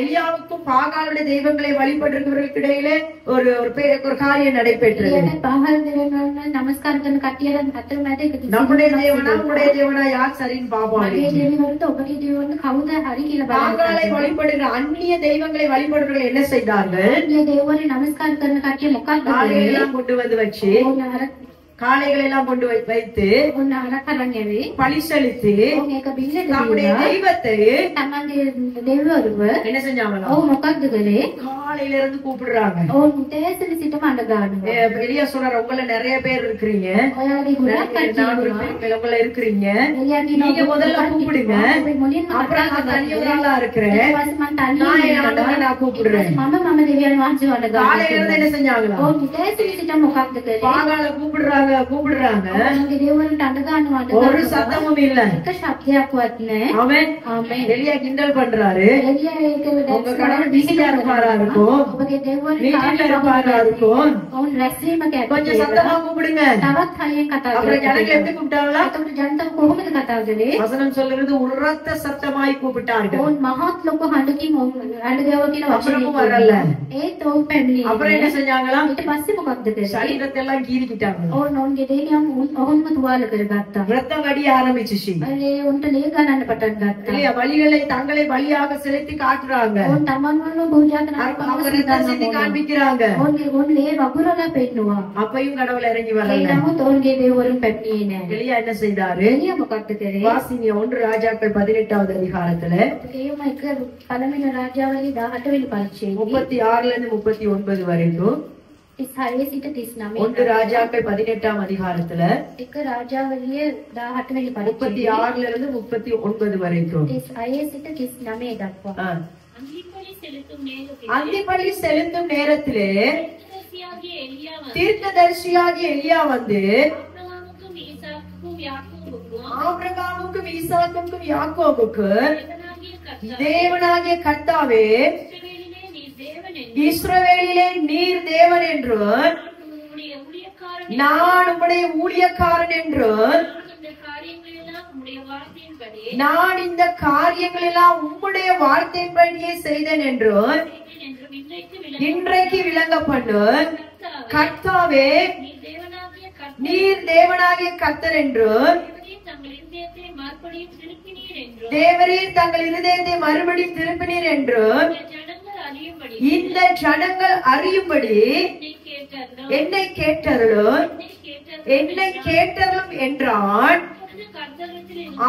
எலியாவுக்கும் பாகாலுடைய தெய்வங்களை வழிபட்டிருக்கிறவர்களுக்கு இடையிலே ஒரு காரியம் நடைபெற்றது. එයාට පහළ දෙවියන් නමස්කාර කරන කට්ටියට අතර මැද එක කිසි நம்முடைய தேவனா உங்களுடைய தேவனா யார் சரின்னு பாப்போம். මගේ දෙවිවරුන්ට ඔබගේ දෙවිවරුන්ට කවුද හරි කියලා பாகாலை බලන්න. வழிபடுகிற அந்நிய தெய்வங்களை வழிபடுறவர்கள் என்ன செய்தார்கள்? මේ දෙවිවරු නමස්කාර කරන කට්ටිය මොකක්ද காளைகளை කරන්නේ? எல்லாம் கொண்டு வந்து வச்சு ඕන காளைகளை எல்லாம் கொண்டு வைத்து අර කරන් යවි. பழி செலுத்தி ඕන එක බිල්ල நம்முடைய දෙවිවරු தெய்வத்தை තමන්ගේ දෙවිවරුව என்ன செஞ்சாங்களா? ඔව් මොකක්ද කරේ? காலையில இருந்து கூப்பிடுறாங்க. ඕන් උදෑසන සිටම අඬ ගන්නවා. எலியா சொல்றாரு, உங்கள நிறைய பேர் இருக்கிறீங்க, ඔයාලගේ ගොඩක් කට්ටිය ඉන්නවා. உங்கள இருக்கிறீங்க, එළියගේ நீங்க முதல்ல கூப்பிடுங்க, அப்புறம் நான் தனியவராளா இருக்கிறேன், நான் என் ஆண்டவரை நான் கூப்பிடுறேன். මම දෙවියන් වහන්සේ වඩ காலையில இருந்து என்ன செஞ்சாங்களா? ඕන් උදෑසන සිට මොකක්ද කරේ? பாகால கூப்பிடுறாங்க. ඔයාලගේ දෙවිවරුන්ට අඬ ගන්නවා. ஒரு சத்தமும் இல்ல. එක ශබ්දයක්වත් නැහැ. ஆமென். ආමෙන්. எலியா கிண்டல் பண்றாரு. එළිය ඒක உங்க கடவுள் பிஸியா இருப்பாரா இருக்கும், ඔබගේ දෙවිවරුන් மீட்டிங்ல இருப்பாரா இருக்கும், ඔවුන් රැස්වීමක கொஞ்சம் ඇති. சத்தமா கூப்பிடுங்க. තවත් හයියෙන් කතා அப்புறம் ஜனங்க කරනවා. எப்படி கூப்பிட்டாங்களா? එතකොට ජනතාව කොහොමද කතා කරේ? வசனம் சொல்றது உரத்த சத்தமாய் கூப்பிட்டார்கள். ඔවුන් මහත් ලොකු හඬකින් ඔවුන් අඬ ගැව කියන වචනේ அப்புறமும் வரல. ඒත් ඔවුන් පැමිණියේ. அப்புறம் என்ன செஞ்சாங்களா? ඊට පස්සේ මොකක්ද කරේ? சரீரத்தை எல்லாம் கீறிக்கிட்டாங்க. ඔවුන් ඔවුන්ගේ දේහයන් ඔවුන්ම තුවාල කරගත්තා. ரத்தம் வடிய ஆரம்பிச்சுச்சு. ඒ උන්ට ලේ ගන්නන්න පටන් ගත්තා. இல்லையா? பலிகளை தங்களை பலியாக செலுத்தி காட்டுறாங்க. ඔවුන් තමන්වම පූජා කරන அவங்க ரத்தம் சிந்தி காண்பிக்கிறாங்க. ඔවුන් ලේ වගුරලා පෙන්නවා. அப்பையும் கடவுள் இறங்கி ඒ வரல. නමුත් ඔවුන්ගේ දේවරුන් පැමිණියේ නැහැ. எலியா என்ன செய்தாரு? එළිය මොකක්ද කරේ? வாசிங்க 1 ராஜாக்கள் 18வது அதிகாரத்துல ඒම එක පළවෙනි රාජාවලි 18 වෙනි පරිච්ඡේදයේ 36ல இருந்து 39 வரைக்கும் 36 සිට 39 1 ராஜாக்கள் 18ஆம் அதிகாரத்துல එක රාජාවලිය 18 වෙනි පරිච්ඡේදයේ 36ல இருந்து 39 வரைக்கும் 36 සිට 39 දක්වා ஆ. அங்கிப்பலி செலுத்தும் நேரத்தில் அந்திப்பலி செலுத்தும் நேரத்திலே தீர்க்கதரிசியாகிய எலியா வந்து தீர்க்கதரிசியாகிய எலியா வந்து ஆபிரகாமுக்கும் ஈசாக்குக்கும் யாக்கோபுக்கும் ஆபிரகாமுக்கும் ஈசாக்குக்கும் யாக்கோபுக்கு தேவனாகிய தேவனாகிய கர்த்தாவே, இஸ்ரவேலிலே நீர் தேவன் என்று இஸ்ரவேலிலே நீர் தேவன் என்றும் உம்முடைய ஊழியக்காரன் நான் உம்முடைய ஊழியக்காரன் என்றும் இந்த காரியங்களெல்லாம் உம்முடைய வார்த்தையின்படி நான் இந்த காரியங்கள் எல்லாம் உம்முடைய வார்த்தையின்படியே செய்தேன் என்றும் என்றும் இன்றைக்கு விளங்க பண்ணும் கர்த்தாவே, நீர் தேவனாகிய நீர் தேவனாகிய கர்த்தர் என்றும் தங்கள் இருதயத்தை மறுபடியும் திருப்பினீர் என்றும் தேவரீர் தங்கள் இருதயத்தை மறுபடியும் திருப்பினீர் என்றும் ஜனங்கள் அறியும்படி இந்த ஜனங்கள் அறியும்படி என்னை கேட்டருளும் என்றான்.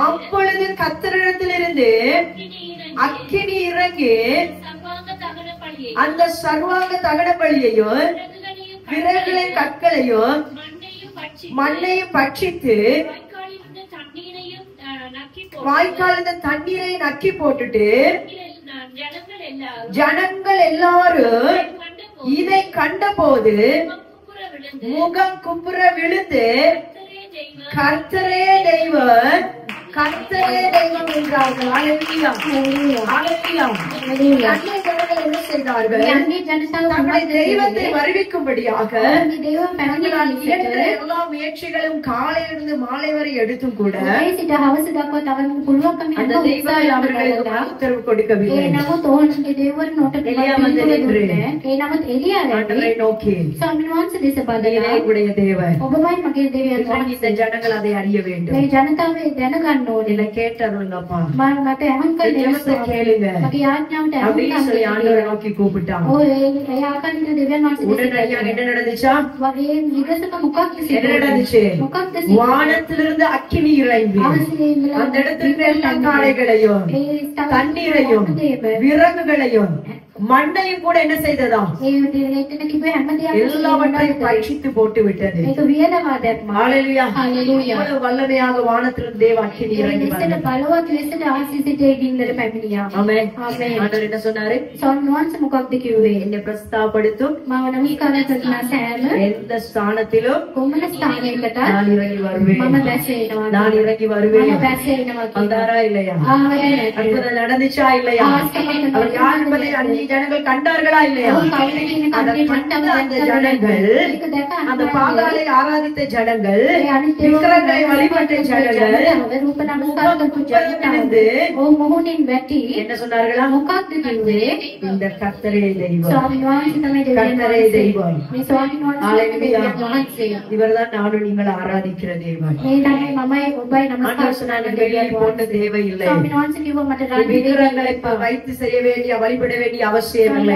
அப்பொழுது கர்த்தரிடத்திலிருந்து அக்கினி இறங்கி அந்த சர்வாங்க தகன பலியையும் விறகுகளின் கற்களையும் மண்ணையும் பட்சித்து வாய்க்கால் தண்ணீரை நக்கி போட்டுட்டு ஜனங்கள் எல்லாரும் இதை கண்டபோது குப்புற விழுந்து முகம் குப்புற விழுந்து கர்த்தரே கர்த்தரே தெய்வம் தெய்வம் கர்த்தரே தெய்வம் என்றார்கள். ஹalleluya ஹalleluya. அந்நிய ஜனங்கள் என்ன செய்தார்கள்? தங்களை தெய்வத்தை வருவிக்கும்படியாக தங்களால் இயன்ற எல்லா முயற்சிகளும் காலையிலிருந்து மாலை வரை எடுத்தும் கூட அந்த தெய்வத்தை அவர்களுக்கு உத்தரவு கொடுக்கவில்லை. எலியா வந்து நின்று ஆண்டவரை நோக்கி நீரே உடைய தேவன், இன்றைக்கு இந்த ஜனங்கள் அதை அறிய வேண்டும். இதை கேட்டருங்கப்பா, தேவத்தை கேளுங்க அப்படின்னு சொல்லி ஆண்டவரை நோக்கி கூப்பிட்டாங்க. உடனடியா என்ன நடந்துச்சா? என்ன நடந்துச்சு? வானத்திலிருந்து அக்கினி இறங்கி அந்த இடத்துல எல்லா காளைகளையும் தண்ணீரையும் விறகுகளையும் மண்ணையும் கூட என்ன செய்ததா? எல்லாவற்றையும் பட்சித்து போட்டு விட்டது. ஹalleluya. இவ்வளவு வல்லமையாக வானத்திலிருந்து தேவ அக்கினி இறங்கி வந்தது. ஆமென். ஆண்டவர் என்ன சொன்னாரு? என்னை பிரஸ்தாபப்படுத்தும் எந்த ஸ்தானத்திலும் நான் இறங்கி வருவேன், நான் இறங்கி வருவேன். வந்தாரா இல்லையா? அற்புதம் நடந்துச்சா இல்லையா? அவர் யார் என்பதை அந்நிய ஜனங்கள் கண்டார்களா இல்லையா? அந்த ஜனங்கள், அந்த பாகாலை ஆராதித்த ஜனங்கள், விக்கிரகங்களை வழிபட்ட ஜனங்கள் என்ன சொன்னார்களா? இந்த கர்த்தரே தெய்வம், கர்த்தரே தெய்வம். இவர்தான் நானும் நீங்கள் ஆராதிக்கிற தேவன். போட்ட தேவையில்லை. விக்கிரகங்களை வைத்து செய்ய வேண்டிய வழிபட வேண்டிய அவசியம் இல்லை.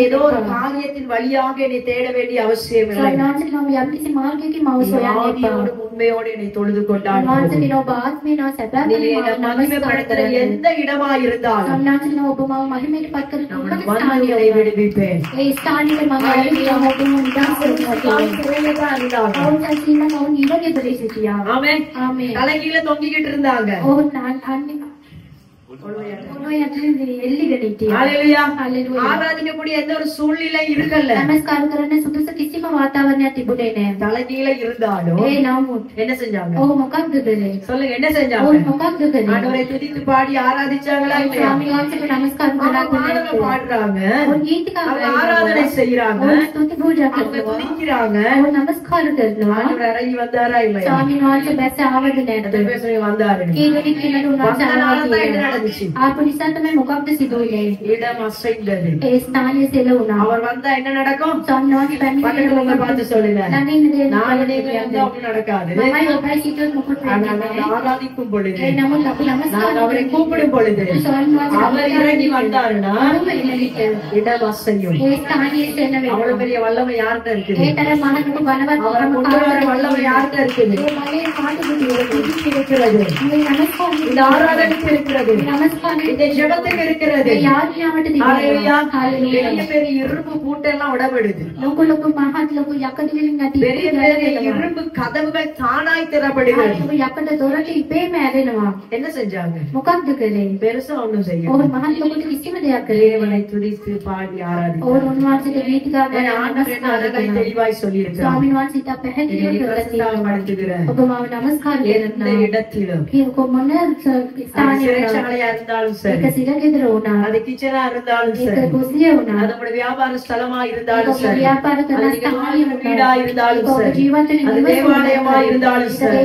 ஏதோ ஒரு காரியத்தின் வழியாக என்னை தேட வேண்டிய அவசியம் இல்லை. உண்மையோடு என்னை தொழுது கொண்டாடு. மகிமைப்படுத்துற எந்த இடமா இருந்தாலும் விடுவிப்பேன். தலைகீழ தொங்கிக்கிட்டு இருந்தாங்க. ஆராதிக்கக்கூடிய எந்த ஒரு சூழ்நிலை இருக்கல. தலைகீழ இருந்தாலும் என்ன செஞ்சாங்க? சொல்லுங்க, என்ன செஞ்சாங்க? ஆண்டவரை துதித்து பாடி ஆராதிச்சாங்களா இல்லையா? பாடுறாங்க, ஆராதனை செய்யறாங்க, துதிக்கிறாங்க. ஆண்டவர் இறங்கி வந்தாரா இல்லையா? வந்தாரு. இடம் அசைந்தது. அவர் வந்தா என்ன நடக்கும்? பார்த்து சொல்லுங்க. நடக்காது. ஆராதிக்கும் பொழுது, நான் அவரை கூப்பிடும் பொழுது அவர் இறங்கி வந்தாருன்னா இடம் அசையும். அவ்வளவு பெரிய வல்லமை யார்கிட்ட இருக்குது? அவரை கொண்டு வர வல்லமை யார்கிட்ட இருக்குது? இந்த ஆராதனைக்கு இருக்கிறது, இந்த ஜெபத்துக்கு இருக்கிறது. பெரிய பெரிய இரும்பு பூட்டெல்லாம் உடம்பெடுது. பெரிய பெரிய இரும்பு கதவுகள் தானாய் திறப்படுகிறது. என்ன செஞ்சாங்க? பெருசா ஒண்ணும் செய்ய தேவனை துதித்து பாடி ஆராதித்தார். தெளிவாய் சொல்லியிருக்கிறார். எந்த இடத்திலும் சிறைச்சாலையா இருந்தாலும் சரி, அது கிச்சனா இருந்தாலும் சரி, அதோட வியாபார ஸ்தலமா இருந்தாலும் சரி, வீடா இருந்தாலும் சரி, அது தேவாலயமா இருந்தாலும் சரி,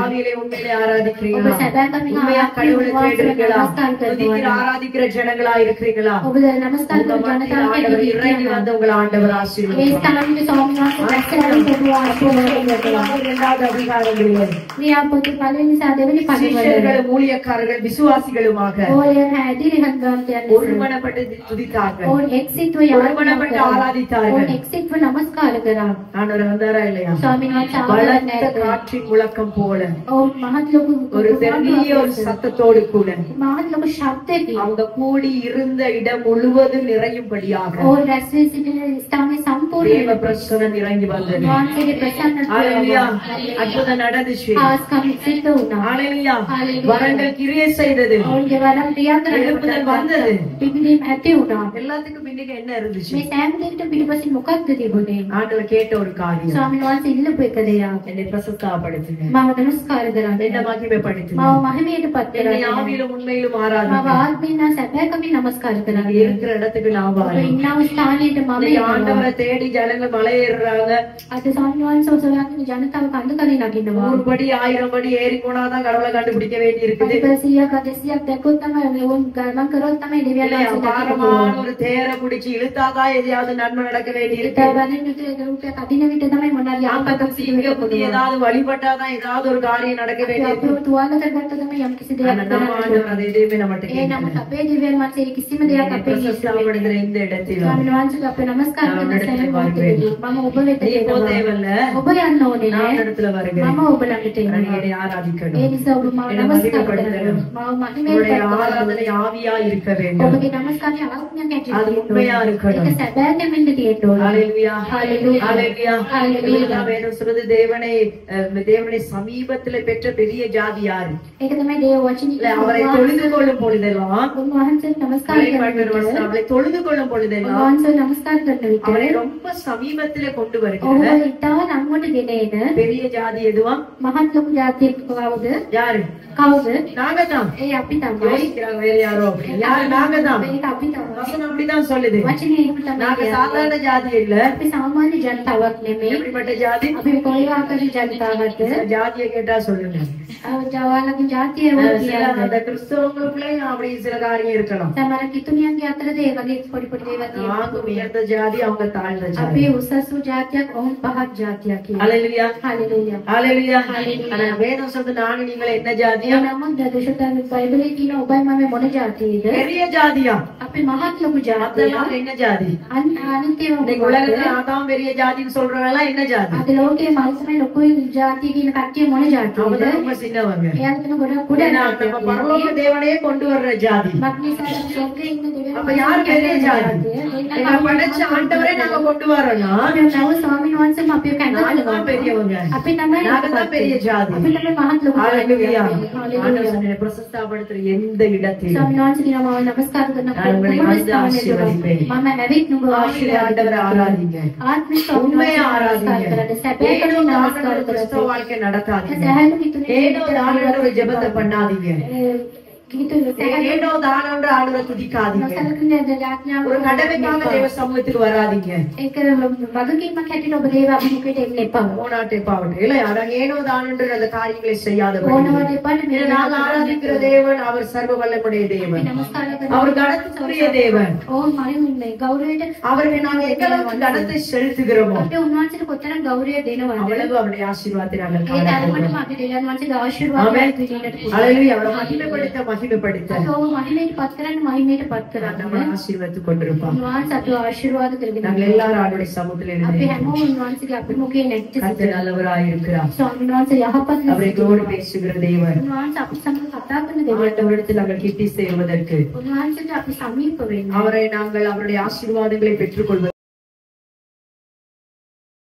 ஆவியிலே உண்மையிலே ஆராதிக்கிறீங்களா? உண்மையா கடவுளை தேடுறீங்களா? துதிக்கிற ஆராதிக்கிற ஜனங்களா இருக்கிறீங்களா? ஆண்டவர் இறங்கி வந்து உங்களை ஆண்டவர் ஆசீர்வதிப்பார். ஊழியக்காரர்கள் விசுவாசிகளுமாக ஒருமனப்பட்டு துதித்தார்கள், ஒருமனப்பட்டு ஆராதித்தார்கள். ஆண்டவர் வந்தாரா இல்லையா? பலத்த காற்றின் முழக்கம் போல ஒரு பெரிய ஒரு சத்தத்தோடு கூட அவங்க கூடி இருந்த இடம் முழுவதும் நிறையும்படியாக தேவ பிரசன்னம் இறங்கி வந்தது. அற்புதம் நடந்துச்சு. வரங்கள் கிரிய கிரியை செய்தது. ඔවුන්ගේ වරම් ක්‍රියා எழுப்புதல் කරන வந்தது. පිබිදීම ඇති වුණා. எல்லாத்துக்கும் பின்னுக்கு என்ன இருந்துச்சு? මේ සෑම දෙයකට පිටිපසින් මොකක්ද තිබුණේ? ஆண்டவர் கேட்ட ஒரு காரியம். ස්වාමීන් වහන්සේ ඉල්ලපු එක දෙයක්. என்னை பிரசஸ்தாபப்படுத்துங்க. මාව නමස්කාර කරන්න. என்ன மகிமைப்படுத்துங்க. මාව මහිමයටපත් என்னை කරන්න. ஆவியிலும் உண்மையிலும் මාව ஆராதிங்க. ආත්මයෙන් හා සැබෑකමින් නමස්කාර நீங்க කරන්න. இருக்கிற இடத்துக்கு நான் ඔබ வரேன். ඉන්නා ස්ථානයට මම இன்னைக்கு එනවා. ஆண்டவரை தேடி ஜனங்கள் மலையேறுறாங்க. අද ස්වාමීන් වහන්සේ ඔසවාගෙන ජනතාව කඳ කලින් නගිනවා. 100 படி 1000 படி ஏறி போனாதான் கடவுளை கண்டுபிடிக்க வேண்டி இருக்குது. 100ක් 200ක් දැක්කොත් තමයි ඕන් ගමන් කරොත් තමයි දෙවියන් இல்லையா? වහන්සේ දකින්න பாரமான පුළුවන්. ஒரு தேரை பிடிச்சு இழுத்தாதான் எதையாவது நன்மை நடக்க வேண்டி இருக்கு. ඒතවලින් රූපයක් අදින විට තමයි මොනවාරි ආපතක් සිදු இங்க වෙන්න புத்தி පුළුවන්. ஏதாவது வழிபட்டாதான் ஏதாவது ஒரு காரியம் நடக்க வேண்டி අපි இருக்கு. අපිව තුවාල කරගත්ත තමයි යම් කිසි දෙයක් ஆனா நம்ம කරන්න ஆண்டவர் ඕනේ. அதை எதுவுமே நம்மகிட்ட ඒ கேட்கல. නමුත් අපේ දෙවියන් වහන්සේ කිසිම දෙයක් අපේ பிரசஸ்தாபப்படுத்துற இந்த இடத்திலும் ස්වාමීන් වහන්සේට අපේ නමස්කාර කරන සෑම මොහොතකදී මම ඔබ වෙත நீ போ එනවා. தேவல்ல, ඔබ යන්න ඕනේ நான் නෑ. இடத்துல வருகிறேன். මම ඔබ ළඟට நீ එනවා. என்னை ஆராதிக்கணும். ඒ නිසා ඔබ මාව என்னை නමස්කාර மகிமைப்படுத்தணும். කරනවා. මාව உங்களுடைய මහිමයට ஆராதனை ஆவியா இருக்க வேண்டும். ඔබගේ නමස්කාරය ආත්මයක් ඇතුළේ அது உண்மையா இருக்கணும். ඒක සැබෑම වෙන්න තියෙන්න ඕනේ. ஹalleluya, ஹalleluya, ஹalleluya, ஹalleluya. இதுதான் வேதம் சொல்றது. தேவனை சமீபத்துல பெற்ற பெரிய ஜாதி யாரு? ඒක තමයි දේව වචනේ இல்ல, அவரை தொழுது கொள்ளும் பொழுதெல்லாம், උන්වහන්සේ නමස්කාර කරනවා. அவரை தொழுது கொள்ளும் பொழுதெல்லாம் උන්වහන්සේ නමස්කාර කරන அவரை විට ரொம்ப சமீபத்துல கொண்டு ඔහු வருகிற ඉතා ළඟට ගෙන එන பெரிய ஜாதி எதுவா? මහත් ලොකු ජාතියෙක් කවුද? யாரு? කවුද? நாங்க தான். ඒ අපි තමයි. யோசிக்கிறாங்க வேற யாரோ அப்படி. யாரு? நாங்க தான். ඒක අපි තමයි. வசனம் அப்படிதான் சொல்லுது. වචනේ එහෙම තමයි. நாங்க சாதாரண ஜாதி இல்ல. අපි සාමාන්‍ය ජනතාවක් නෙමෙයි. எப்படிப்பட்ட ஜாதி? අපි කොයි ආකාරයේ ජනතාවක්ද? ஜாதியை கேட்டா சொல்லுங்க. ජවාලගේ ජාතිය சில වගේ அந்த கிறிஸ்தவங்களுக்குள்ளேயும் அப்படி சில காரியம் இருக்கலாம். සමහර කිතුණියන්ගේ අතරද ඒ වගේ පොඩි පොඩි දේවල් තියෙනවා. நாங்க உயர்ந்த ஜாதி, அவங்க தாழ்ந்த අපි ஜாதி. උසස් වූ ජාතියක් ඔවුන් පහත් ජාතියක් කියලා. ஹalleluya, හalleluya. ஹalleluya. ஹalleluya. ஆனா வேதம் சொல்றது நாங்க நீங்கள் என்ன ඒ ஜாதியா? නමුත් දශතන බයිබලයේ තියෙන ඔබයි මම මොන ජාතියේද? பெரிய ஜாதியா? අපි මහත් ලොකු அதெல்லாம் ජාතියක්. என்ன ஜாதி? අනිත්‍යව இன்னைக்கு உலகத்துல ஆதாம் பெரிய ஜாதின்னு சொல்றவங்க எல்லாம் என்ன ஜாதி? අද ලෝකයේ මනුස්සමයි ලොකු ජාතිය කියන කට්ටිය මොන ජාතියද? அவங்க தான் ரொம்ப சின்னவங்க. එයාලා තමයි ගොඩක් කුඩා ஏன்னா நம்ம பரலோக தேவனையே கொண்டு வர்ற ஜாதி. මක්නිසා ස්වර්ගයේ ඉන්න දෙවියන් அப்ப யார் பெரிய ஜாதி? எங்களை படைச்ச ஆண்டவரே நாங்க கொண்டு வரோம்னா අපි නව ස්වාමීන් වහන්සේම අපිව நாங்க தான் பெரியவங்க. අපි තමයි நாங்க தான் பெரிய ஜாதி. අපි තමයි මහත් ලොකු ஹalleluya. හalleluya. ஆண்டவர் என்னை பிரசஸ்தாபப்படுத்துற எந்த இடத்திலும் ස්වාමීන් වහන්සේ දිනම නමස්කාර කරන நான் உங்களை வந்து ஆசீர்வதிப்பேன். මම ඇවිත් නුඹ ஆவியிலே ஆண்டவரை ஆராதிங்க. ආත්මික ස්වාමීන් உண்மையா වහන්සේ ஆராதிங்க. නමස්කාර කරන්න සැබෑ ஏனோ කරුණ தானோ නමස්කාර ஒரு கிறிஸ்தவ කරන්න வாழ்க்கை நடத்தாதீங்க. සහැල්ලු කිතුනේ ஏனோ தானோ ஒரு ஜெபத்தை பண்ணாதீங்க. කිතුනේ ஏனோ தானோ ஆண்டவரை துதிக்காதீங்க. සලකන්නේ ජාත්‍යාව ஒரு கடமைக்காக தேவ சமூகத்துக்கு வராதீங்க. ඒක වගකීමක් හැටියට ඔබ දේව අභිමුඛයට එන්න එපා. போனாட்டே பாவட்டு இல்ல யாரா ஏனோ தானென்று அந்த காரியங்களை செய்யாதபடி ඕනවට එපා இது நாங்கள் ஆராதிக்கிற தேவன் அவர் சர்வ வல்லமுடைய தேவன். නමස්කාර කරන அவர் கனத்துக்குரிய தேவன். ඕන් මරින්නේ ගෞරවයට அவருக்கு நாங்கள் எங்களுக்கு கனத்தை செலுத்துகிறோமோ අපි උන්වහන්සේට කොතරම් ගෞරවය දෙනවද? அவ்வளவு அவருடைய ஆசீர்வாதத்தை நாங்கள் ඒ තරමටම காண අපි දෙවියන් වහන්සේගේ ආශිර්වාදයක් විඳින්නට පුළුවන්. அலையிலே அவரை மகிமைப்படுத்த மகிமைப்படுத்த අපි ඔහු මහිමයට පත් කරන්න මහිමයට පත් நம்ம කරන්න. ஆசீர்வதித்துக் கொண்டிருப்போம். උන්වහන්සේ අපිව ආශිර්වාද කරගෙන நாங்கள் எல்லாரும் அவருடைய சமூகத்தில் අපි எழுதி හැමෝම උන්වහන්සේගේ අභිමුඛයේ නැති கர்த்தர் நல்லவராய் இருக்கிறார். ස්වාමීන් වහන්සේ යහපත් ලෙස அவரையோடு பேசுகிற தேவன். උන්වහන්සේ අපි සමග කතා කරන දෙවියන්. ஆண்டவரிடத்தில் நாங்கள் கிட்டி சேருவதற்கு උන්වහන්සේට අපි සමීප වෙන්න. அவரை நாங்கள் அவருடைய ஆசீர்வாதங்களை பெற்றுக்கொள்வதற்கு